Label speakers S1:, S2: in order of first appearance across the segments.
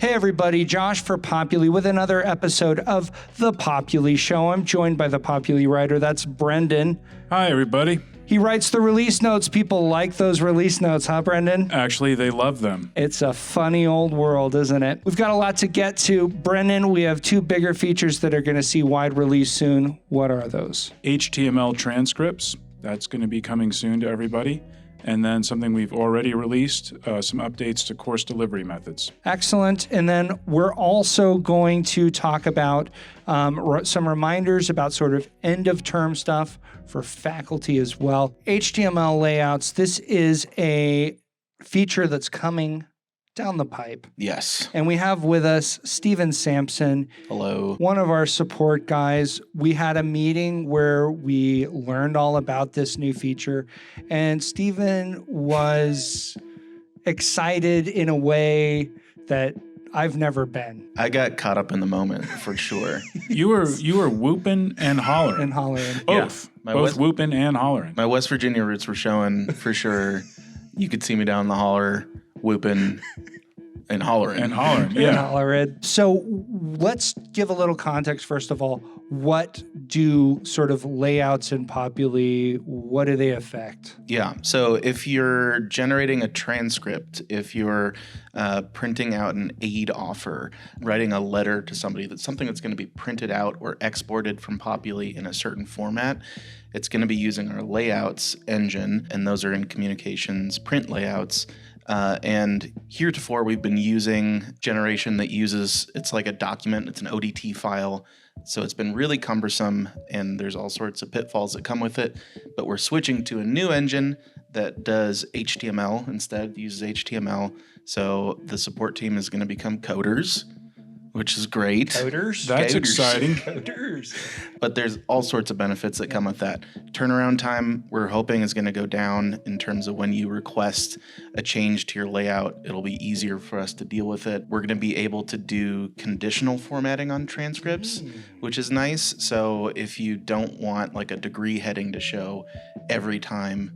S1: Hey everybody, Josh for Populi with another episode of The Populi Show. I'm joined by the Populi writer, that's Brendan.
S2: Hi everybody.
S1: He writes the release notes. People like those release notes, huh, Brendan?
S2: Actually, they love them.
S1: It's a funny old world, isn't it? We've got a lot to get to. Brendan, we have two bigger features that are going to see wide release soon. What are those?
S2: HTML transcripts, that's going to be coming soon to everybody. And then something we've already released, some updates to course delivery methods.
S1: Excellent. And then we're also going to talk about some reminders about sort of end of term stuff for faculty as well. HTML layouts, this is a feature that's coming down the pipe.
S3: Yes.
S1: And we have with us Steven Sampson.
S3: Hello.
S1: One of our support guys. We had a meeting where we learned all about this new feature, and Steven was excited in a way that I've never been.
S3: I got caught up in the moment for sure.
S2: You were whooping and hollering.
S1: And hollering.
S2: Both.
S3: Yeah.
S2: Both whooping and hollering.
S3: My West Virginia roots were showing for sure. You could see me down the holler, whooping and hollering.
S2: And hollering, yeah.
S1: And hollering. So let's give a little context, first of all. What do sort of layouts in Populi, what do they affect?
S3: Yeah. So if you're generating a transcript, if you're printing out an aid offer, writing a letter to somebody, that's something that's going to be printed out or exported from Populi in a certain format, it's going to be using our layouts engine, and those are in communications print layouts. And heretofore, we've been using generation that uses, it's like a document, it's an ODT file. So it's been really cumbersome, and there's all sorts of pitfalls that come with it. But we're switching to a new engine that does HTML instead, uses HTML. So the support team is going to become coders, which is great.
S1: Coders?
S2: That's
S3: Coders.
S2: exciting.
S1: Coders.
S3: But there's all sorts of benefits that come with that. Turnaround time, we're hoping, is going to go down in terms of when you request a change to your layout. It'll be easier for us to deal with it. We're going to be able to do conditional formatting on transcripts, which is nice. So if you don't want like a degree heading to show every time,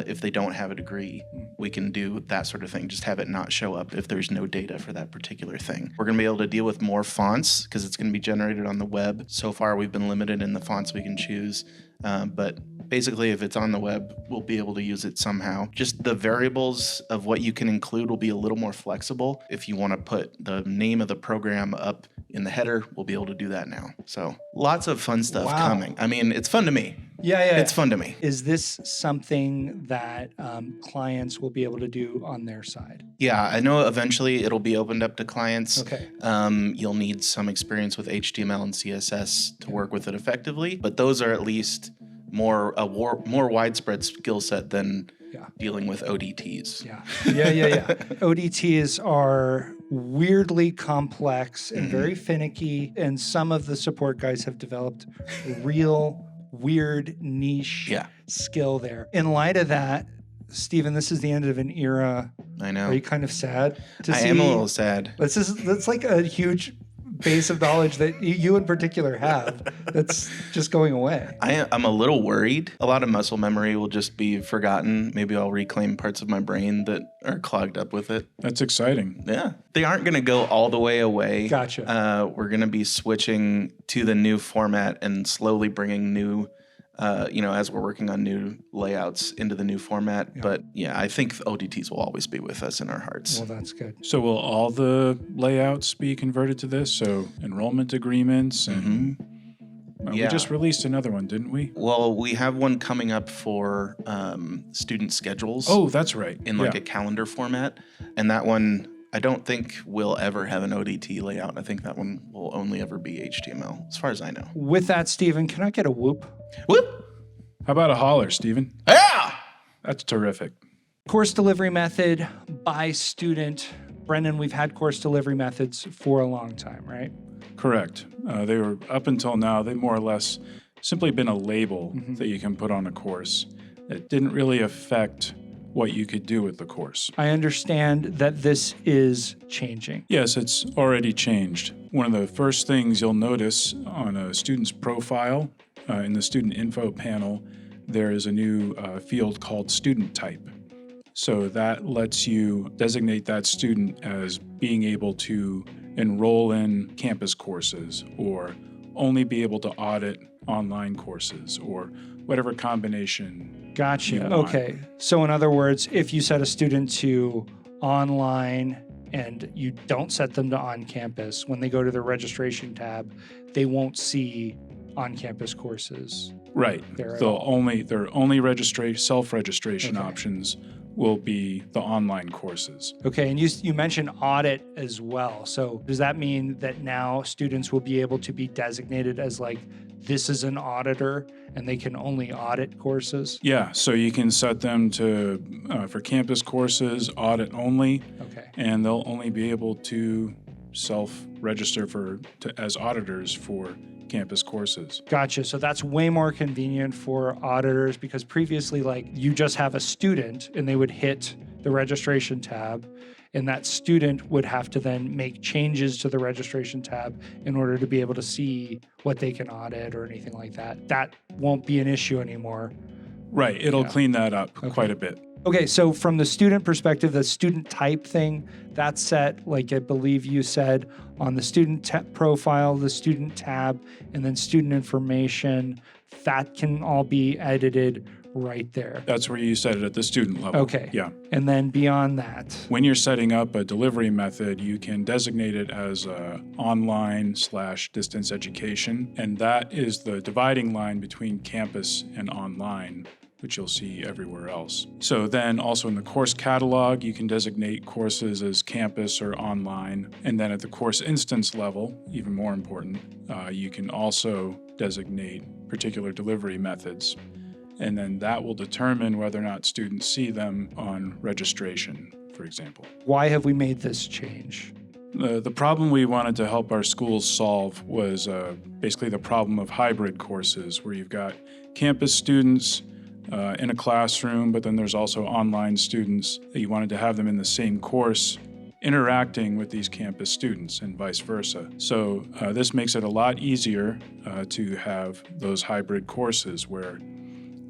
S3: if they don't have a degree, we can do that sort of thing. Just have it not show up if there's no data for that particular thing. We're going to be able to deal with more fonts because it's going to be generated on the web. So far, we've been limited in the fonts we can choose. But basically, if it's on the web, we'll be able to use it somehow. Just the variables of what you can include will be a little more flexible. If you want to put the name of the program up in the header, we'll be able to do that now. So lots of fun stuff coming. I mean, it's fun to me.
S1: Yeah.
S3: It's fun to me.
S1: Is this something that clients will be able to do on their side?
S3: Yeah, I know eventually it'll be opened up to clients.
S1: Okay.
S3: You'll need some experience with HTML and CSS to work with it effectively, but those are at least more widespread skill set than dealing with ODTs.
S1: Yeah. ODTs are weirdly complex and very finicky, and some of the support guys have developed real weird niche skill there. In light of that, Steven, this is the end of an era.
S3: I know.
S1: Are you kind of sad to
S3: I
S1: see?
S3: am a little sad.
S1: That's like a huge base of knowledge that you in particular have that's just going away.
S3: I'm a little worried. A lot of muscle memory will just be forgotten. Maybe I'll reclaim parts of my brain that are clogged up with it.
S2: That's exciting.
S3: Yeah. They aren't going to go all the way away.
S1: Gotcha.
S3: We're going to be switching to the new format and slowly bringing new, as we're working on new layouts into the new format. Yeah. But yeah, I think ODTs will always be with us in our hearts.
S1: Well, that's good.
S2: So will all the layouts be converted to this? So enrollment agreements and... We just released another one, didn't we?
S3: Well, we have one coming up for student schedules.
S2: Oh, that's right.
S3: In like a calendar format. And that one, I don't think we'll ever have an ODT layout. I think that one will only ever be HTML, as far as I know.
S1: With that, Steven, can I get a whoop?
S3: Whoop!
S2: How about a holler, Steven?
S3: Yeah!
S2: That's terrific.
S1: Course delivery method by student. Brendan, we've had course delivery methods for a long time, right?
S2: Correct. They were, up until now, they more or less simply been a label that you can put on a course. It didn't really affect what you could do with the course.
S1: I understand that this is changing.
S2: Yes, it's already changed. One of the first things you'll notice on a student's profile in the student info panel, there is a new field called student type. So that lets you designate that student as being able to enroll in campus courses or only be able to audit online courses or whatever combination.
S1: Gotcha.
S2: you want.
S1: Okay. So in other words, if you set a student to online and you don't set them to on campus, when they go to the registration tab, they won't see on campus courses.
S2: Right.
S1: There at
S2: Their
S1: all.
S2: only self-registration
S1: Okay.
S2: options will be the online courses.
S1: Okay, and you mentioned audit as well. So does that mean that now students will be able to be designated as like, this is an auditor and they can only audit courses?
S2: Yeah, so you can set them to, for campus courses, audit only,
S1: Okay.
S2: and they'll only be able to self-register as auditors for campus courses.
S1: Gotcha. So that's way more convenient for auditors because previously, like, you just have a student and they would hit the registration tab, and that student would have to then make changes to the registration tab in order to be able to see what they can audit or anything like that. That won't be an issue anymore.
S2: Right, it'll
S1: Yeah.
S2: clean that up
S1: Okay.
S2: quite a bit.
S1: Okay, so from the student perspective, the student type thing, that's set, like I believe you said, on the student profile, the student tab, and then student information. That can all be edited right there.
S2: That's where you set it at the student level.
S1: Okay.
S2: Yeah.
S1: And then beyond that,
S2: When you're setting up a delivery method, you can designate it as online/distance education, and that is the dividing line between campus and online, which you'll see everywhere else. So then also in the course catalog, you can designate courses as campus or online. And then at the course instance level, even more important, you can also designate particular delivery methods. And then that will determine whether or not students see them on registration, for example.
S1: why have we made this change?
S2: The problem we wanted to help our schools solve was basically the problem of hybrid courses, where you've got campus students in a classroom, but then there's also online students that you wanted to have them in the same course interacting with these campus students and vice versa. So this makes it a lot easier to have those hybrid courses where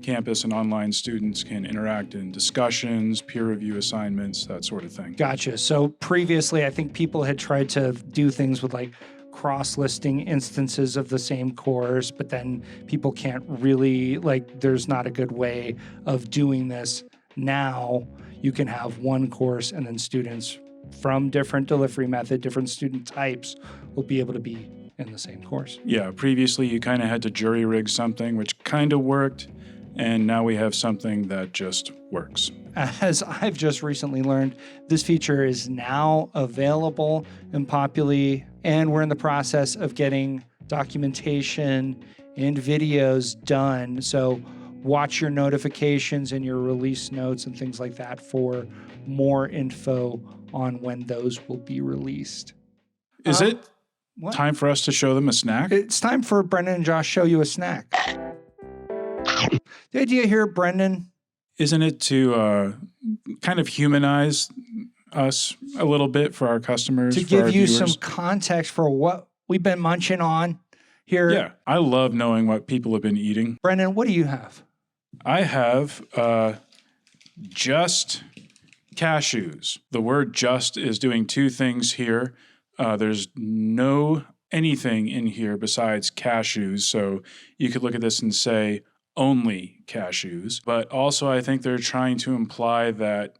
S2: campus and online students can interact in discussions, peer review assignments, that sort of thing.
S1: Gotcha. So previously, I think people had tried to do things with like cross-listing instances of the same course, but then people can't really, like, there's not a good way of doing this. Now you can have one course and then students from different delivery method, different student types will be able to be in the same course.
S2: Yeah, previously you kind of had to jury rig something, which kind of worked, and now we have something that just works.
S1: As I've just recently learned, this feature is now available in Populi, and we're in the process of getting documentation and videos done. So watch your notifications and your release notes and things like that for more info on when those will be released.
S2: Is it
S1: What?
S2: time for us to show them a snack?
S1: It's time for Brendan and Josh show you a snack. The idea here, Brendan,
S2: Isn't it to kind of humanize us a little bit for our customers,
S1: to
S2: for
S1: give
S2: our
S1: you
S2: viewers?
S1: some context for what we've been munching on here.
S2: Yeah, I love knowing what people have been eating.
S1: Brendan, what do you have?
S2: I have just cashews. The word just is doing two things here. There's no anything in here besides cashews. So you could look at this and say only cashews. But also I think they're trying to imply that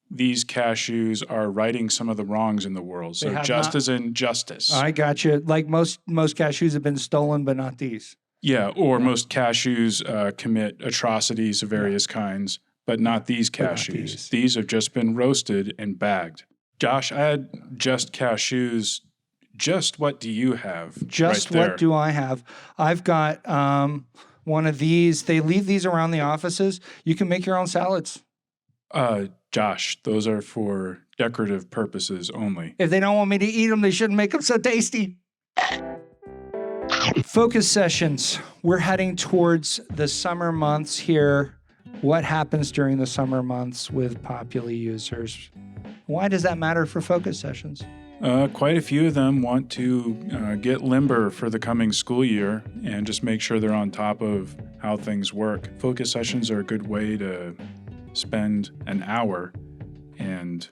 S2: these cashews are righting some of the wrongs in the world.
S1: They
S2: So
S1: have
S2: just
S1: not-
S2: as in justice.
S1: I got you. Like most cashews have been stolen, but not these.
S2: Yeah, or most cashews commit atrocities of various kinds, but not these
S1: But not
S2: cashews.
S1: these.
S2: These have just been roasted and bagged. Josh, I had just cashews. Just what do you have?
S1: Just
S2: right there?
S1: what do I have? I've got one of these. They leave these around the offices. You can make your own salads.
S2: Josh, those are for decorative purposes only.
S1: If they don't want me to eat them, they shouldn't make them so tasty. Focus sessions. We're heading towards the summer months here. What happens during the summer months with Populi users? Why does that matter for focus sessions?
S2: Quite a few of them want to get limber for the coming school year and just make sure they're on top of how things work. Focus sessions are a good way to spend an hour and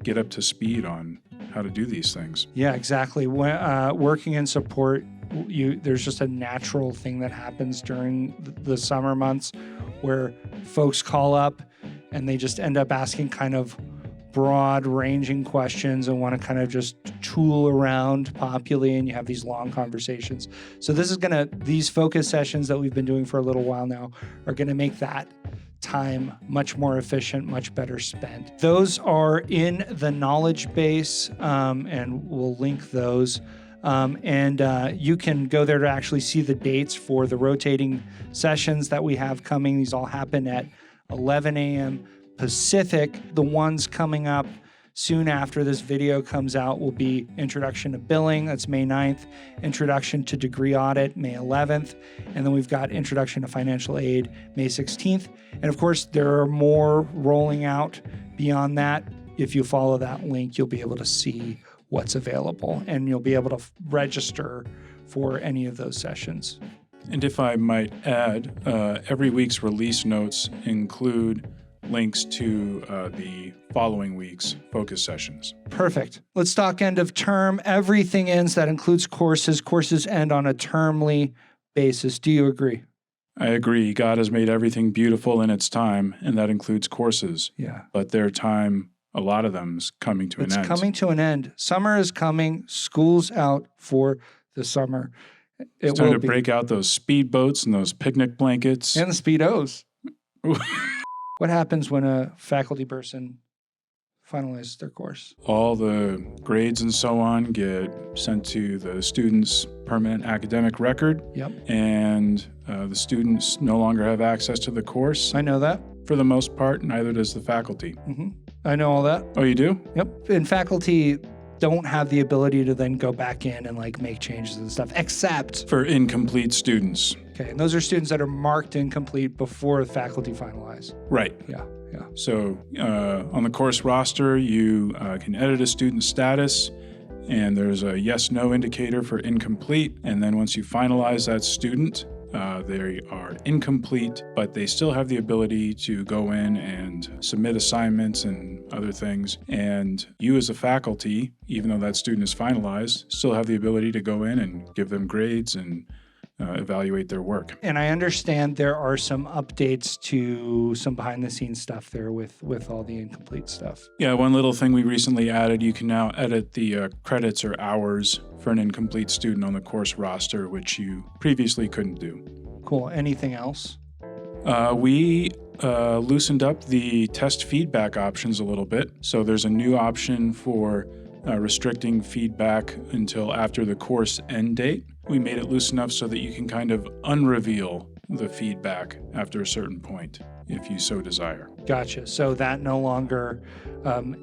S2: get up to speed on how to do these things.
S1: Yeah, exactly. When, working in support, there's just a natural thing that happens during the summer months where folks call up and they just end up asking kind of broad-ranging questions and want to kind of just tool around Populi, and you have these long conversations. So these focus sessions that we've been doing for a little while now are going to make that time much more efficient, much better spent. Those are in the knowledge base, and we'll link those. You can go there to actually see the dates for the rotating sessions that we have coming. These all happen at 11 a.m. Pacific. The ones coming up soon after this video comes out will be Introduction to Billing, that's May 9th, Introduction to Degree Audit, May 11th, and then we've got Introduction to Financial Aid, May 16th. And of course, there are more rolling out beyond that. If you follow that link, you'll be able to see what's available, and you'll be able to register for any of those sessions.
S2: And if I might add, every week's release notes include links to the following week's focus sessions.
S1: Perfect. Let's talk end of term. Everything ends. That includes courses. Courses end on a termly basis. Do you agree?
S2: I agree. God has made everything beautiful in its time, and that includes courses.
S1: Yeah.
S2: But their time, a lot of them, is coming to an end.
S1: It's coming to an end. Summer is coming. School's out for the summer.
S2: It's time to break out those speedboats and those picnic blankets.
S1: And the Speedos. What happens when a faculty person finalizes their course?
S2: All the grades and so on get sent to the student's permanent academic record.
S1: Yep.
S2: And the students no longer have access to the course.
S1: I know that.
S2: For the most part, neither does the faculty.
S1: Mm-hmm. I know all that.
S2: Oh, you do?
S1: Yep. And faculty don't have the ability to then go back in and make changes and stuff, except
S2: for incomplete students.
S1: Okay, and those are students that are marked incomplete before the faculty finalize.
S2: Right.
S1: Yeah.
S2: So on the course roster, you can edit a student's status, and there's a yes/no indicator for incomplete. And then once you finalize that student, they are incomplete, but they still have the ability to go in and submit assignments and other things. And you as a faculty, even though that student is finalized, still have the ability to go in and give them grades and evaluate their work.
S1: And I understand there are some updates to some behind-the-scenes stuff there with all the incomplete stuff.
S2: Yeah, one little thing we recently added, you can now edit the credits or hours for an incomplete student on the course roster, which you previously couldn't do.
S1: Cool. Anything else?
S2: We loosened up the test feedback options a little bit. So there's a new option for restricting feedback until after the course end date. We made it loose enough so that you can kind of unreveal the feedback after a certain point, if you so desire.
S1: Gotcha. So that no longer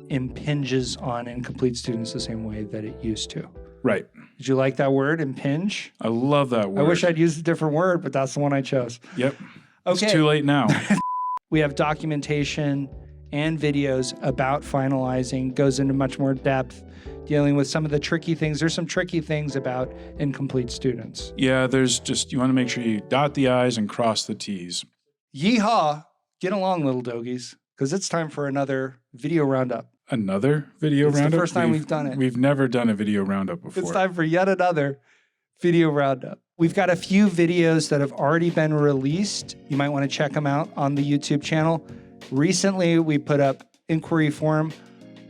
S1: impinges on incomplete students the same way that it used to.
S2: Right.
S1: Did you like that word, impinge?
S2: I love that word.
S1: I wish I'd used a different word, but that's the one I chose.
S2: Yep.
S1: Okay.
S2: It's too late now.
S1: We have documentation and videos about finalizing, goes into much more depth, dealing with some of the tricky things. There's some tricky things about incomplete students.
S2: Yeah, you want to make sure you dot the I's and cross the T's.
S1: Yeehaw! Get along, little dogies, because it's time for another video roundup.
S2: Another video roundup?
S1: It's the first time we've done it.
S2: We've never done a video roundup before.
S1: It's time for yet another video roundup. We've got a few videos that have already been released. You might want to check them out on the YouTube channel. Recently, we put up inquiry form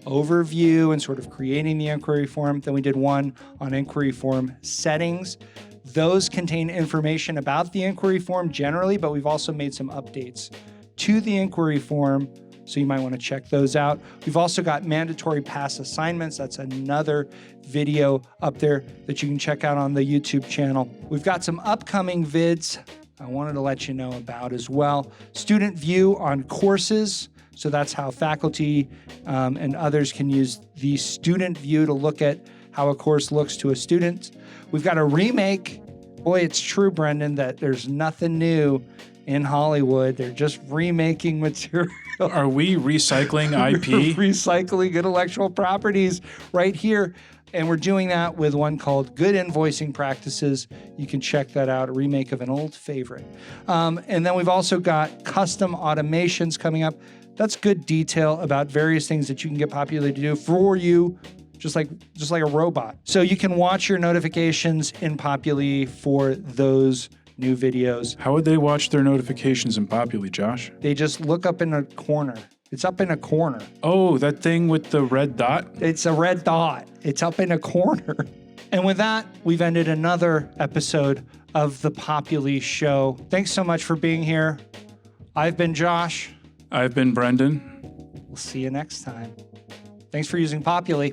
S1: overview and sort of creating the inquiry form. Then we did one on inquiry form settings. Those contain information about the inquiry form generally, but we've also made some updates to the inquiry form, so you might want to check those out. We've also got mandatory past assignments. That's another video up there that you can check out on the YouTube channel. We've got some upcoming vids I wanted to let you know about as well. Student view on courses. So that's how faculty and others can use the student view to look at how a course looks to a student. We've got a remake. Boy, it's true, Brendan, that there's nothing new in Hollywood. They're just remaking material.
S2: Are we recycling IP?
S1: Recycling intellectual properties right here. And we're doing that with one called Good Invoicing Practices. You can check that out, a remake of an old favorite. And then we've also got custom automations coming up. That's good detail about various things that you can get Populi to do for you, just like a robot. So you can watch your notifications in Populi for those new videos.
S2: How would they watch their notifications in Populi, Josh?
S1: They just look up in a corner. It's up in a corner.
S2: Oh, that thing with the red dot?
S1: It's a red dot. It's up in a corner. And with that, we've ended another episode of the Populi Show. Thanks so much for being here. I've been Josh.
S2: I've been Brendan.
S1: We'll see you next time. Thanks for using Populi.